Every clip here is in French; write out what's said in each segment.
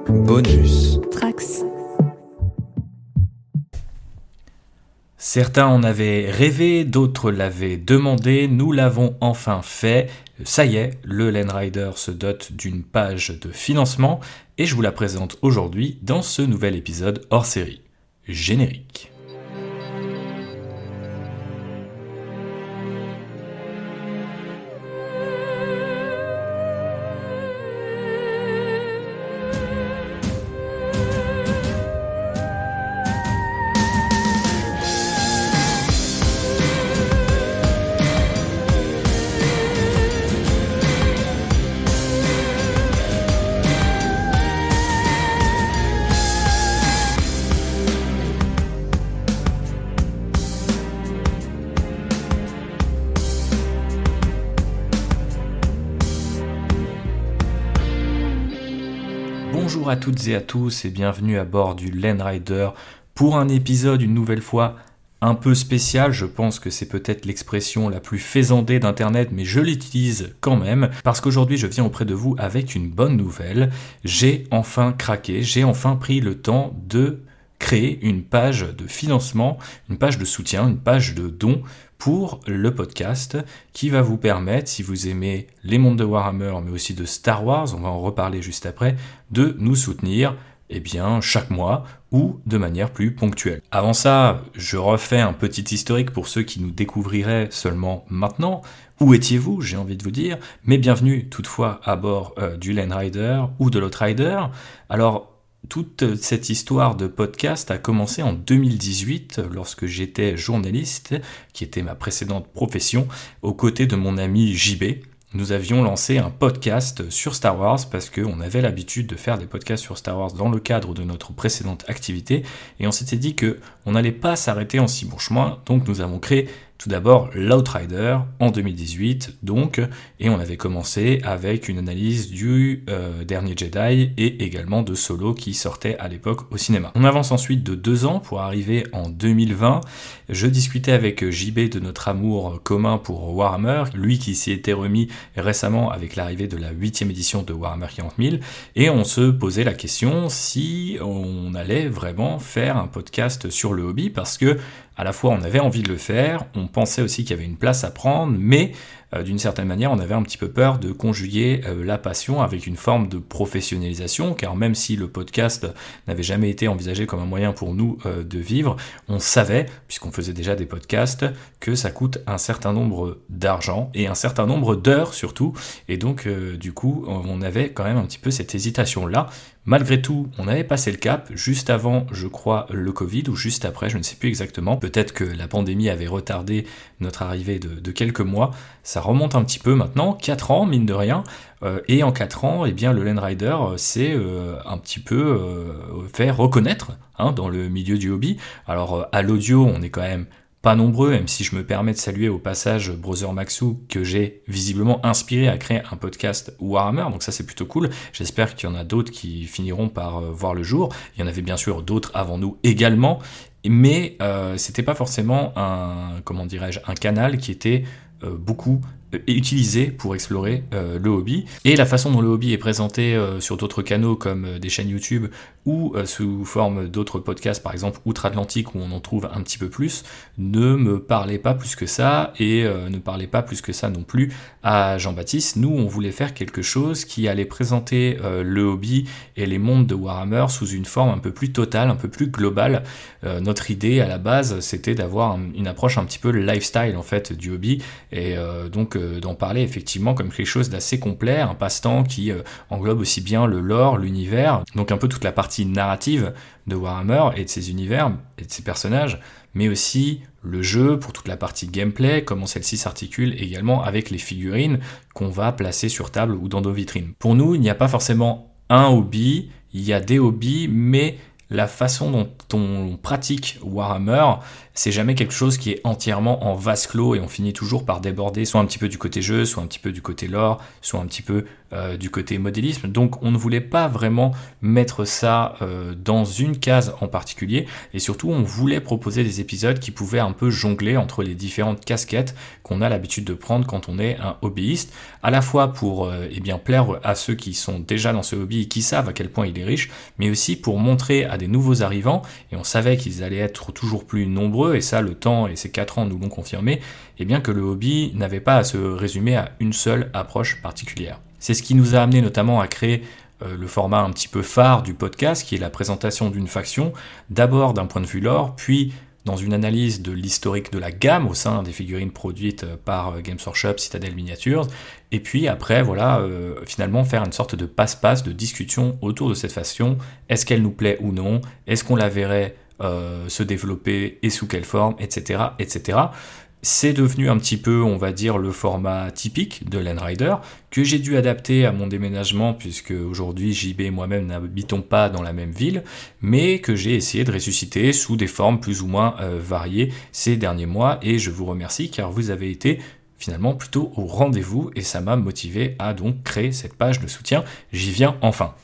Bonus. Trax. Certains en avaient rêvé, d'autres l'avaient demandé, nous l'avons enfin fait. Ça y est, le Landrider se dote d'une page de financement et je vous la présente aujourd'hui dans ce nouvel épisode hors série. Générique. Bonjour à toutes et à tous et bienvenue à bord du Landrider pour un épisode une nouvelle fois un peu spécial. Je pense que c'est peut-être l'expression la plus faisandée d'internet, mais je l'utilise quand même parce qu'aujourd'hui je viens auprès de vous avec une bonne nouvelle. J'ai enfin craqué, j'ai enfin pris le temps de créer une page de financement, une page de soutien, une page de don pour le podcast qui va vous permettre, si vous aimez les mondes de Warhammer mais aussi de Star Wars, on va en reparler juste après, de nous soutenir chaque mois ou de manière plus ponctuelle. Avant ça, je refais un petit historique pour ceux qui nous découvriraient seulement maintenant. Où étiez-vous, j'ai envie de vous dire, mais bienvenue toutefois à bord du Landrider ou de l'Outrider. Alors, toute cette histoire de podcast a commencé en 2018 lorsque j'étais journaliste, qui était ma précédente profession, aux côtés de mon ami JB. Nous avions lancé un podcast sur Star Wars parce qu'on avait l'habitude de faire des podcasts sur Star Wars dans le cadre de notre précédente activité et on s'était dit qu'on n'allait pas s'arrêter en si bon chemin, donc nous avons créé tout d'abord l'Outrider en 2018, et on avait commencé avec une analyse du Dernier Jedi et également de Solo qui sortait à l'époque au cinéma. On avance ensuite de 2 ans pour arriver en 2020. Je discutais avec JB de notre amour commun pour Warhammer, lui qui s'y était remis récemment avec l'arrivée de la 8e édition de Warhammer 40 000, et on se posait la question si on allait vraiment faire un podcast sur le hobby, parce que à la fois on avait envie de le faire, on pensait aussi qu'il y avait une place à prendre, mais d'une certaine manière on avait un petit peu peur de conjuguer la passion avec une forme de professionnalisation, car même si le podcast n'avait jamais été envisagé comme un moyen pour nous de vivre, on savait, puisqu'on faisait déjà des podcasts, que ça coûte un certain nombre d'argent et un certain nombre d'heures surtout, et donc du coup on avait quand même un petit peu cette hésitation là. Malgré tout, on avait passé le cap, juste avant, je crois, le Covid, ou juste après, je ne sais plus exactement. Peut-être que la pandémie avait retardé notre arrivée de quelques mois. Ça remonte un petit peu maintenant, 4 ans, mine de rien. Et en 4 ans, le Landrider s'est un petit peu fait reconnaître dans le milieu du hobby. Alors, à l'audio, on est quand même pas nombreux, même si je me permets de saluer au passage Brother Maxou, que j'ai visiblement inspiré à créer un podcast Warhammer, donc ça c'est plutôt cool. J'espère qu'il y en a d'autres qui finiront par voir le jour. Il y en avait bien sûr d'autres avant nous également, mais c'était pas forcément un canal qui était beaucoup utilisé pour explorer le hobby. Et la façon dont le hobby est présenté sur d'autres canaux comme des chaînes YouTube ou sous forme d'autres podcasts, par exemple Outre-Atlantique où on en trouve un petit peu plus, ne me parlait pas plus que ça et ne parlait pas plus que ça non plus à Jean-Baptiste. Nous, on voulait faire quelque chose qui allait présenter le hobby et les mondes de Warhammer sous une forme un peu plus totale, un peu plus globale. Notre idée à la base, c'était d'avoir une approche un petit peu lifestyle en fait du hobby et d'en parler effectivement comme quelque chose d'assez complet, un passe-temps qui englobe aussi bien le lore, l'univers, donc un peu toute la partie narrative de Warhammer et de ses univers et de ses personnages, mais aussi le jeu pour toute la partie gameplay, comment celle-ci s'articule également avec les figurines qu'on va placer sur table ou dans nos vitrines. Pour nous, il n'y a pas forcément un hobby, il y a des hobbies, mais la façon dont on pratique Warhammer c'est jamais quelque chose qui est entièrement en vase clos et on finit toujours par déborder soit un petit peu du côté jeu, soit un petit peu du côté lore, soit un petit peu du côté modélisme. Donc on ne voulait pas vraiment mettre ça dans une case en particulier et surtout on voulait proposer des épisodes qui pouvaient un peu jongler entre les différentes casquettes qu'on a l'habitude de prendre quand on est un hobbyiste, à la fois pour plaire à ceux qui sont déjà dans ce hobby et qui savent à quel point il est riche, mais aussi pour montrer à des nouveaux arrivants, et on savait qu'ils allaient être toujours plus nombreux, et ça le temps et ces 4 ans nous l'ont confirmé, que le hobby n'avait pas à se résumer à une seule approche particulière. C'est ce qui nous a amené notamment à créer le format un petit peu phare du podcast, qui est la présentation d'une faction, d'abord d'un point de vue lore, puis dans une analyse de l'historique de la gamme au sein des figurines produites par Games Workshop, Citadel Miniatures, et puis après, finalement faire une sorte de passe-passe de discussion autour de cette faction. Est-ce qu'elle nous plaît ou non? Est-ce qu'on la verrait se développer et sous quelle forme, etc., etc. C'est devenu un petit peu, on va dire, le format typique de Landrider, que j'ai dû adapter à mon déménagement, puisque aujourd'hui JB et moi-même n'habitons pas dans la même ville, mais que j'ai essayé de ressusciter sous des formes plus ou moins variées ces derniers mois, et je vous remercie car vous avez été finalement plutôt au rendez-vous, et ça m'a motivé à donc créer cette page de soutien. J'y viens enfin.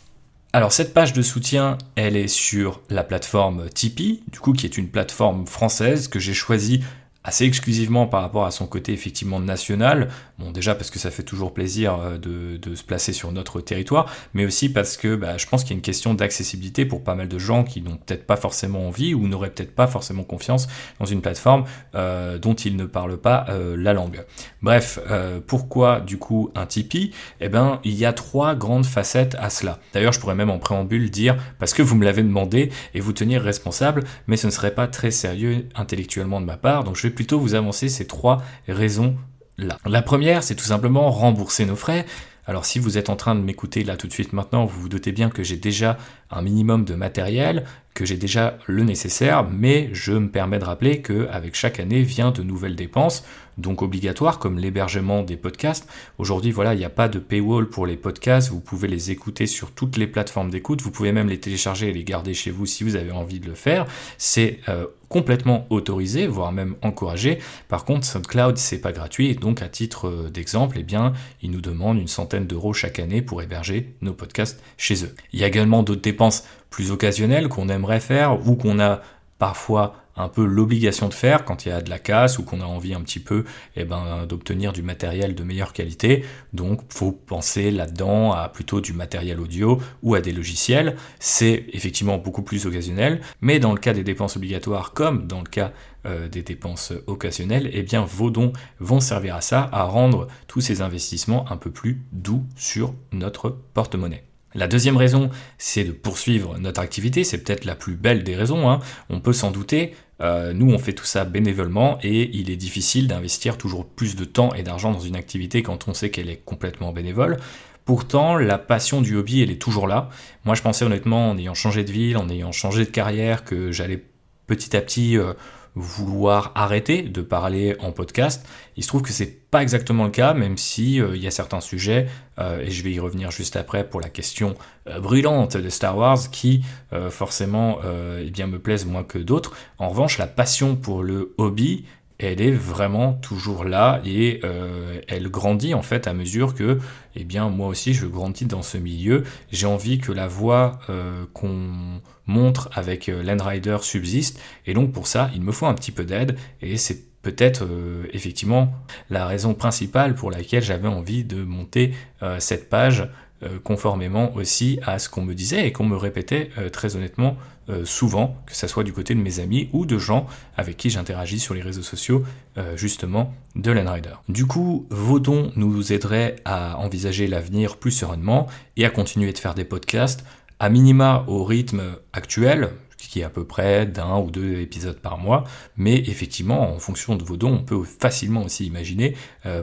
Alors cette page de soutien, elle est sur la plateforme Tipeee, du coup qui est une plateforme française que j'ai choisie assez exclusivement par rapport à son côté effectivement national, bon déjà parce que ça fait toujours plaisir de se placer sur notre territoire, mais aussi parce que je pense qu'il y a une question d'accessibilité pour pas mal de gens qui n'ont peut-être pas forcément envie ou n'auraient peut-être pas forcément confiance dans une plateforme dont ils ne parlent pas la langue. Bref, pourquoi du coup un Tipeee? Il y a 3 grandes facettes à cela. D'ailleurs je pourrais même en préambule dire, parce que vous me l'avez demandé et vous tenir responsable, mais ce ne serait pas très sérieux intellectuellement de ma part, donc je vais plutôt vous avancer ces 3 raisons-là. La première, c'est tout simplement rembourser nos frais. Alors si vous êtes en train de m'écouter là tout de suite maintenant, vous vous doutez bien que j'ai déjà un minimum de matériel, que j'ai déjà le nécessaire, mais je me permets de rappeler qu'avec chaque année vient de nouvelles dépenses, donc obligatoires, comme l'hébergement des podcasts. Aujourd'hui, il n'y a pas de paywall pour les podcasts, vous pouvez les écouter sur toutes les plateformes d'écoute, vous pouvez même les télécharger et les garder chez vous si vous avez envie de le faire. C'est complètement autorisé, voire même encouragé. Par contre, SoundCloud, c'est pas gratuit, et donc à titre d'exemple, ils nous demandent une centaine d'euros chaque année pour héberger nos podcasts chez eux. Il y a également d'autres dépenses plus occasionnelles qu'on aimerait faire ou qu'on a parfois un peu l'obligation de faire quand il y a de la casse ou qu'on a envie un petit peu d'obtenir du matériel de meilleure qualité. Donc faut penser là-dedans à plutôt du matériel audio ou à des logiciels. C'est effectivement beaucoup plus occasionnel, mais dans le cas des dépenses obligatoires comme dans le cas des dépenses occasionnelles, vos dons vont servir à ça, à rendre tous ces investissements un peu plus doux sur notre porte-monnaie. La deuxième raison, c'est de poursuivre notre activité, c'est peut-être la plus belle des raisons, on peut s'en douter, nous on fait tout ça bénévolement et il est difficile d'investir toujours plus de temps et d'argent dans une activité quand on sait qu'elle est complètement bénévole. Pourtant, la passion du hobby, elle est toujours là. Moi je pensais honnêtement, en ayant changé de ville, en ayant changé de carrière, que j'allais petit à petit vouloir arrêter de parler en podcast. Il se trouve que c'est pas exactement le cas, même si il y a certains sujets, et je vais y revenir juste après pour la question brûlante de Star Wars, qui forcément me plaisent moins que d'autres. En revanche, la passion pour le hobby, elle est vraiment toujours là et elle grandit en fait à mesure que moi aussi je grandis dans ce milieu. J'ai envie que la voie qu'on montre avec Landrider subsiste et donc pour ça il me faut un petit peu d'aide et c'est peut-être effectivement la raison principale pour laquelle j'avais envie de monter cette page conformément aussi à ce qu'on me disait et qu'on me répétait très honnêtement souvent, que ça soit du côté de mes amis ou de gens avec qui j'interagis sur les réseaux sociaux justement de Landrider. Du coup, vos dons nous aideraient à envisager l'avenir plus sereinement et à continuer de faire des podcasts à minima au rythme actuel, qui est à peu près d'1 ou 2 épisodes par mois, mais effectivement, en fonction de vos dons, on peut facilement aussi imaginer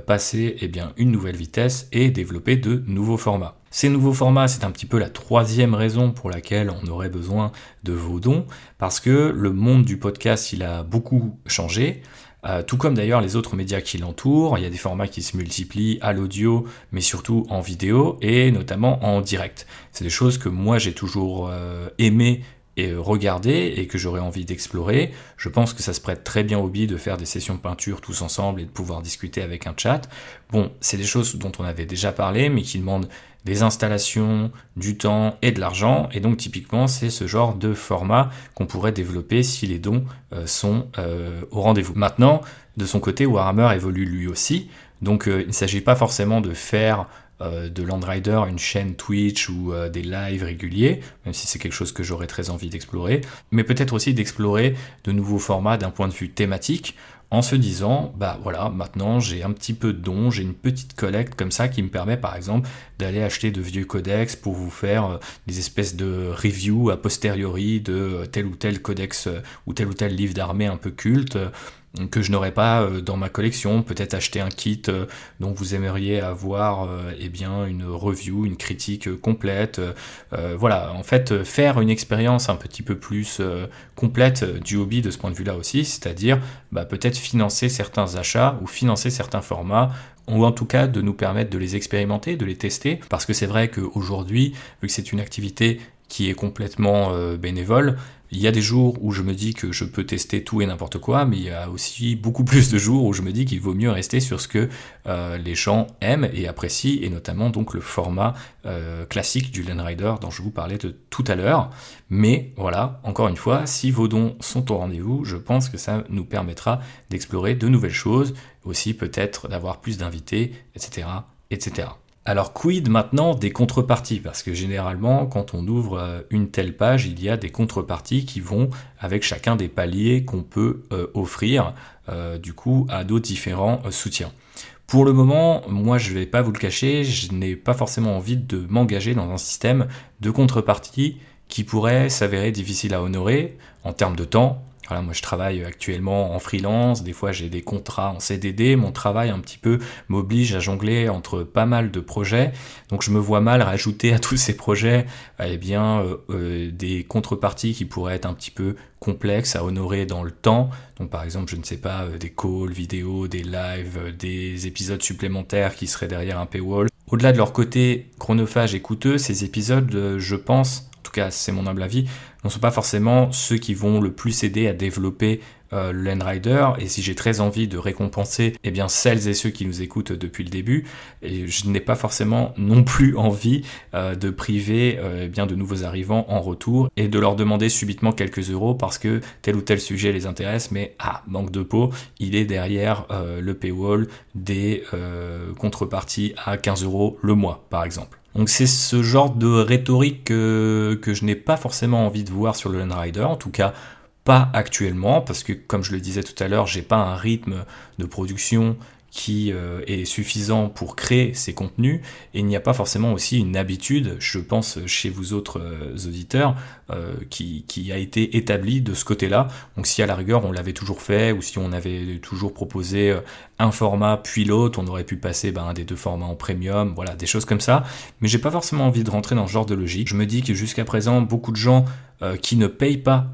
passer une nouvelle vitesse et développer de nouveaux formats. Ces nouveaux formats, c'est un petit peu la 3e raison pour laquelle on aurait besoin de vos dons, parce que le monde du podcast, il a beaucoup changé, tout comme d'ailleurs les autres médias qui l'entourent. Il y a des formats qui se multiplient à l'audio, mais surtout en vidéo, et notamment en direct. C'est des choses que moi j'ai toujours aimé regarder et que j'aurais envie d'explorer. Je pense que ça se prête très bien au hobby de faire des sessions de peinture tous ensemble et de pouvoir discuter avec un chat. Bon, c'est des choses dont on avait déjà parlé, mais qui demandent des installations, du temps et de l'argent, et donc typiquement c'est ce genre de format qu'on pourrait développer si les dons sont au rendez-vous. Maintenant, de son côté, Warhammer évolue lui aussi, donc il ne s'agit pas forcément de faire de Landrider une chaîne Twitch ou des lives réguliers, même si c'est quelque chose que j'aurais très envie d'explorer, mais peut-être aussi d'explorer de nouveaux formats d'un point de vue thématique, en se disant, bah voilà, maintenant j'ai un petit peu de dons, j'ai une petite collecte comme ça qui me permet par exemple d'aller acheter de vieux codex pour vous faire des espèces de reviews a posteriori de tel ou tel codex ou tel livre d'armée un peu culte, que je n'aurais pas dans ma collection, peut-être acheter un kit dont vous aimeriez avoir eh bien une review, une critique complète, voilà, en fait faire une expérience un petit peu plus complète du hobby de ce point de vue-là aussi, c'est-à-dire bah, peut-être financer certains achats ou financer certains formats, ou en tout cas de nous permettre de les expérimenter, de les tester, parce que c'est vrai qu'aujourd'hui, vu que c'est une activité qui est complètement bénévole, il y a des jours où je me dis que je peux tester tout et n'importe quoi, mais il y a aussi beaucoup plus de jours où je me dis qu'il vaut mieux rester sur ce que les gens aiment et apprécient, et notamment donc le format classique du Landrider dont je vous parlais de tout à l'heure. Mais voilà, encore une fois, si vos dons sont au rendez-vous, je pense que ça nous permettra d'explorer de nouvelles choses, aussi peut-être d'avoir plus d'invités, etc., etc. Alors quid maintenant des contreparties? Parce que généralement, quand on ouvre une telle page, il y a des contreparties qui vont avec chacun des paliers qu'on peut offrir du coup à nos différents soutiens. Pour le moment, moi je vais pas vous le cacher, je n'ai pas forcément envie de m'engager dans un système de contrepartie qui pourrait s'avérer difficile à honorer en termes de temps. Voilà, moi je travaille actuellement en freelance, des fois j'ai des contrats en CDD, mon travail un petit peu m'oblige à jongler entre pas mal de projets, donc je me vois mal rajouter à tous ces projets eh bien, des contreparties qui pourraient être un petit peu complexes à honorer dans le temps, donc par exemple je ne sais pas, des calls vidéo, des lives, des épisodes supplémentaires qui seraient derrière un paywall. Au-delà de leur côté chronophage et coûteux, ces épisodes, je pense, en tout cas c'est mon humble avis, ne sont pas forcément ceux qui vont le plus aider à développer le Landrider, et si j'ai très envie de récompenser eh bien, celles et ceux qui nous écoutent depuis le début, et je n'ai pas forcément non plus envie de priver eh bien, de nouveaux arrivants en retour et de leur demander subitement quelques euros parce que tel ou tel sujet les intéresse, mais manque de peau, il est derrière le paywall des contreparties à 15 euros le mois par exemple. Donc c'est ce genre de rhétorique que je n'ai pas forcément envie de voir sur le Landrider, en tout cas pas actuellement, parce que comme je le disais tout à l'heure, j'ai pas un rythme de production qui est suffisant pour créer ces contenus, et il n'y a pas forcément aussi une habitude, je pense chez vous autres auditeurs, qui a été établie de ce côté-là. Donc si à la rigueur on l'avait toujours fait, ou si on avait toujours proposé un format puis l'autre, on aurait pu passer un des deux formats en premium, voilà, des choses comme ça, mais j'ai pas forcément envie de rentrer dans ce genre de logique. Je me dis que jusqu'à présent, beaucoup de gens qui ne payent pas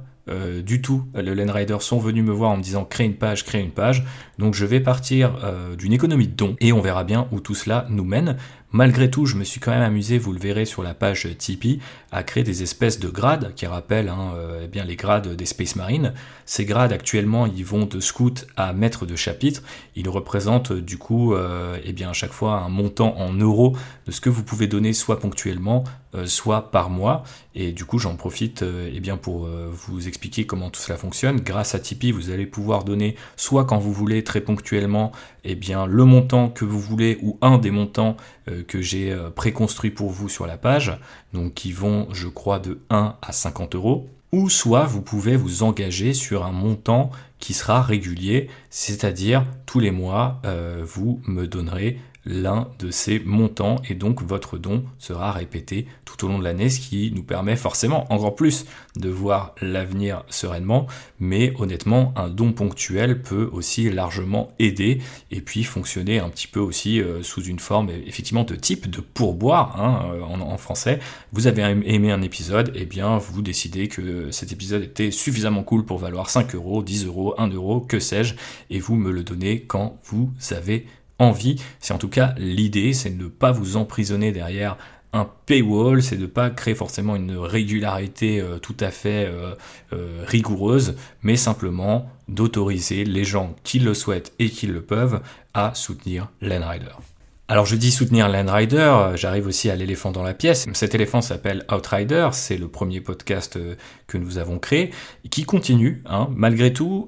du tout le Landrider sont venus me voir en me disant crée une page, donc je vais partir d'une économie de dons et on verra bien où tout cela nous mène. Malgré tout, je me suis quand même amusé, vous le verrez sur la page Tipeee, à créer des espèces de grades qui rappellent eh bien, les grades des Space Marines. Ces grades actuellement, ils vont de scout à maître de chapitre. Ils représentent du coup eh bien, à chaque fois un montant en euros de ce que vous pouvez donner soit ponctuellement, soit par mois. Et du coup, j'en profite eh bien, pour vous expliquer comment tout cela fonctionne. Grâce à Tipeee, vous allez pouvoir donner soit quand vous voulez très ponctuellement eh bien, le montant que vous voulez ou un des montants que j'ai préconstruit pour vous sur la page, donc qui vont, je crois, de 1 à 50 euros, ou soit vous pouvez vous engager sur un montant qui sera régulier, c'est-à-dire tous les mois, vous me donnerez l'un de ces montants et donc votre don sera répété tout au long de l'année, ce qui nous permet forcément encore plus de voir l'avenir sereinement, mais honnêtement un don ponctuel peut aussi largement aider et puis fonctionner un petit peu aussi sous une forme effectivement de type de pourboire en français. Vous avez aimé un épisode, et bien vous décidez que cet épisode était suffisamment cool pour valoir 5 euros, 10 euros, 1 euro, que sais-je, et vous me le donnez quand vous avez envie. C'est en tout cas l'idée, c'est de ne pas vous emprisonner derrière un paywall, c'est de ne pas créer forcément une régularité tout à fait rigoureuse, mais simplement d'autoriser les gens qui le souhaitent et qui le peuvent à soutenir Landrider. Alors je dis soutenir Landrider, j'arrive aussi à l'éléphant dans la pièce. Cet éléphant s'appelle Outrider, c'est le premier podcast que nous avons créé, qui continue, malgré tout,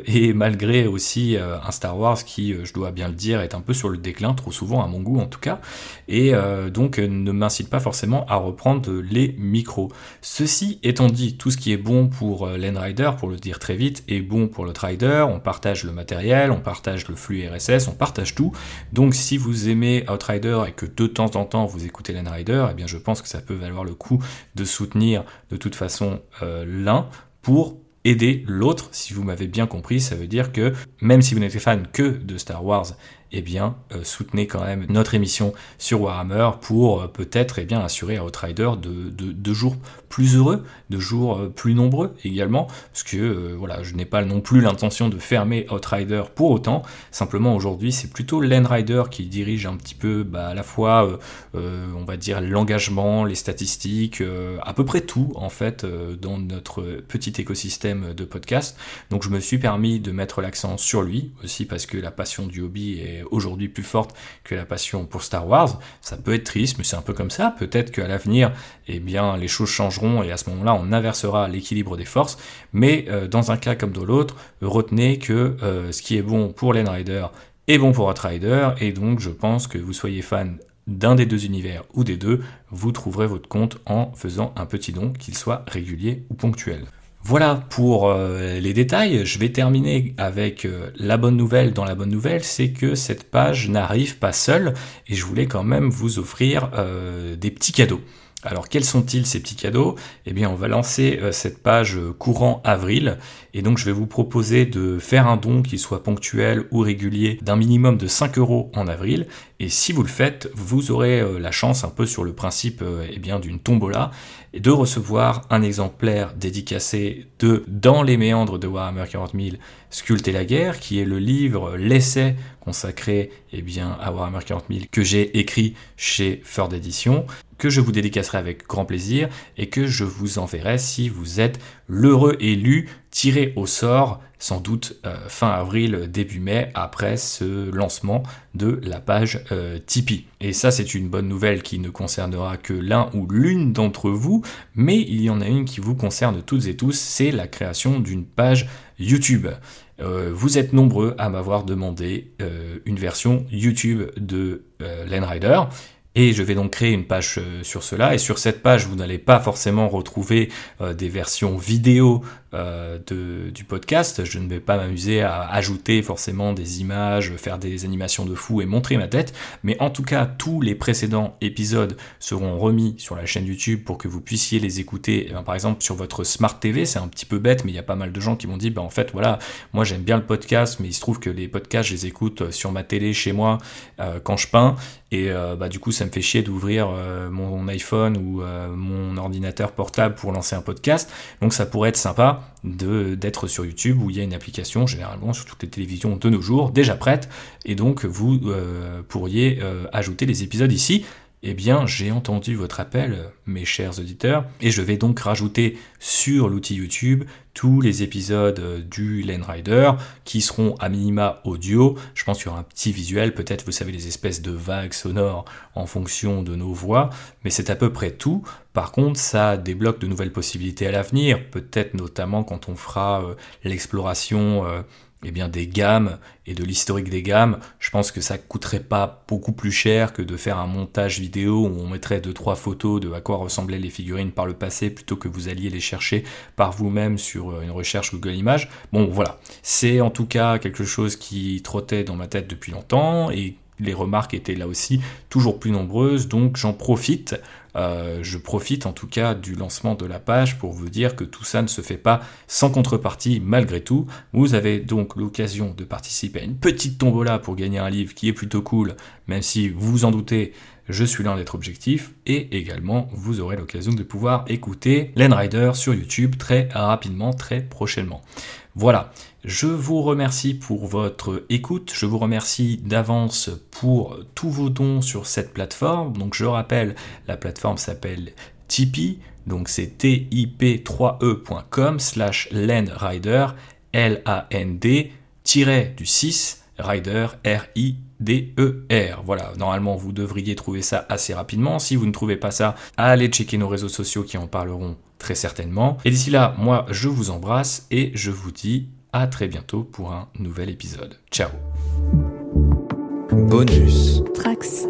et malgré aussi un Star Wars qui, je dois bien le dire, est un peu sur le déclin, trop souvent à mon goût en tout cas, et donc ne m'incite pas forcément à reprendre les micros. Ceci étant dit, tout ce qui est bon pour Landrider, pour le dire très vite, est bon pour l'Outrider, on partage le matériel, on partage le flux RSS, on partage tout, donc si vous aimez Outrider et que de temps en temps vous écoutez Landrider, eh bien je pense que ça peut valoir le coup de soutenir de toute façon l'un pour aider l'autre. Si vous m'avez bien compris, ça veut dire que même si vous n'êtes fan que de Star Wars, eh bien soutenez quand même notre émission sur Warhammer pour peut-être assurer à Outrider de jours plus heureux, de jours plus nombreux également, parce que je n'ai pas non plus l'intention de fermer Outrider pour autant. Simplement aujourd'hui c'est plutôt Landrider qui dirige un petit peu à la fois on va dire l'engagement, les statistiques, à peu près tout en fait dans notre petit écosystème de podcast. Donc je me suis permis de mettre l'accent sur lui aussi parce que la passion du hobby est aujourd'hui plus forte que la passion pour Star Wars. Ça peut être triste, mais c'est un peu comme ça. Peut-être qu'à l'avenir, les choses changeront et à ce moment-là, on inversera l'équilibre des forces. Mais dans un cas comme dans l'autre, retenez que ce qui est bon pour Landrider est bon pour Outrider, et donc je pense que vous soyez fan d'un des deux univers ou des deux, vous trouverez votre compte en faisant un petit don, qu'il soit régulier ou ponctuel. Voilà pour les détails. Je vais terminer avec la bonne nouvelle dans la bonne nouvelle, c'est que cette page n'arrive pas seule et je voulais quand même vous offrir des petits cadeaux. Alors quels sont-ils ces petits cadeaux ? Eh bien on va lancer cette page courant avril et donc je vais vous proposer de faire un don qui soit ponctuel ou régulier d'un minimum de 5 € en avril, et si vous le faites, vous aurez la chance, un peu sur le principe d'une tombola, et de recevoir un exemplaire dédicacé de Dans les méandres de Warhammer 40 000, Sculpter la guerre, qui est le livre, l'essai consacré à Warhammer 40 000 que j'ai écrit chez Ford Edition, que je vous dédicacerai avec grand plaisir et que je vous enverrai si vous êtes l'heureux élu tiré au sort, sans doute fin avril, début mai, après ce lancement de la page Tipeee. Et ça, c'est une bonne nouvelle qui ne concernera que l'un ou l'une d'entre vous, mais il y en a une qui vous concerne toutes et tous, c'est la création d'une page YouTube. Vous êtes nombreux à m'avoir demandé une version YouTube de Landrider. Et je vais donc créer une page sur cela, et sur cette page vous n'allez pas forcément retrouver des versions vidéo du podcast. Je ne vais pas m'amuser à ajouter forcément des images, faire des animations de fou et montrer ma tête, mais en tout cas tous les précédents épisodes seront remis sur la chaîne YouTube pour que vous puissiez les écouter, par exemple sur votre Smart TV. C'est un petit peu bête, mais il y a pas mal de gens qui m'ont dit en fait voilà, moi j'aime bien le podcast, mais il se trouve que les podcasts je les écoute sur ma télé chez moi quand je peins, et du coup ça me fait chier d'ouvrir mon iPhone ou mon ordinateur portable pour lancer un podcast. Donc ça pourrait être sympa d'être sur YouTube, où il y a une application généralement sur toutes les télévisions de nos jours déjà prête, et donc vous pourriez ajouter les épisodes ici. Eh bien, j'ai entendu votre appel, mes chers auditeurs, et je vais donc rajouter sur l'outil YouTube tous les épisodes du Landrider qui seront à minima audio. Je pense qu'il y aura un petit visuel, peut-être, vous savez, les espèces de vagues sonores en fonction de nos voix, mais c'est à peu près tout. Par contre, ça débloque de nouvelles possibilités à l'avenir, peut-être notamment quand on fera l'exploration des gammes et de l'historique des gammes. Je pense que ça coûterait pas beaucoup plus cher que de faire un montage vidéo où on mettrait 2-3 photos de à quoi ressemblaient les figurines par le passé, plutôt que vous alliez les chercher par vous-même sur une recherche Google Images. Bon voilà, c'est en tout cas quelque chose qui trottait dans ma tête depuis longtemps, et les remarques étaient là aussi toujours plus nombreuses, donc j'en profite. Je profite en tout cas du lancement de la page pour vous dire que tout ça ne se fait pas sans contrepartie malgré tout. Vous avez donc l'occasion de participer à une petite tombola pour gagner un livre qui est plutôt cool, même si vous vous en doutez, je suis loin d'être objectif, et également vous aurez l'occasion de pouvoir écouter Landrider sur YouTube très rapidement, très prochainement. Voilà, je vous remercie pour votre écoute, je vous remercie d'avance pour tous vos dons sur cette plateforme. Donc je rappelle, la plateforme s'appelle Tipeee, donc c'est tip3e.com/landrider, LAND-6 Rider, RIDER. Voilà, normalement vous devriez trouver ça assez rapidement. Si vous ne trouvez pas ça, allez checker nos réseaux sociaux qui en parleront très certainement. Et d'ici là, moi je vous embrasse et je vous dis à très bientôt pour un nouvel épisode. Ciao. Bonus. Trax.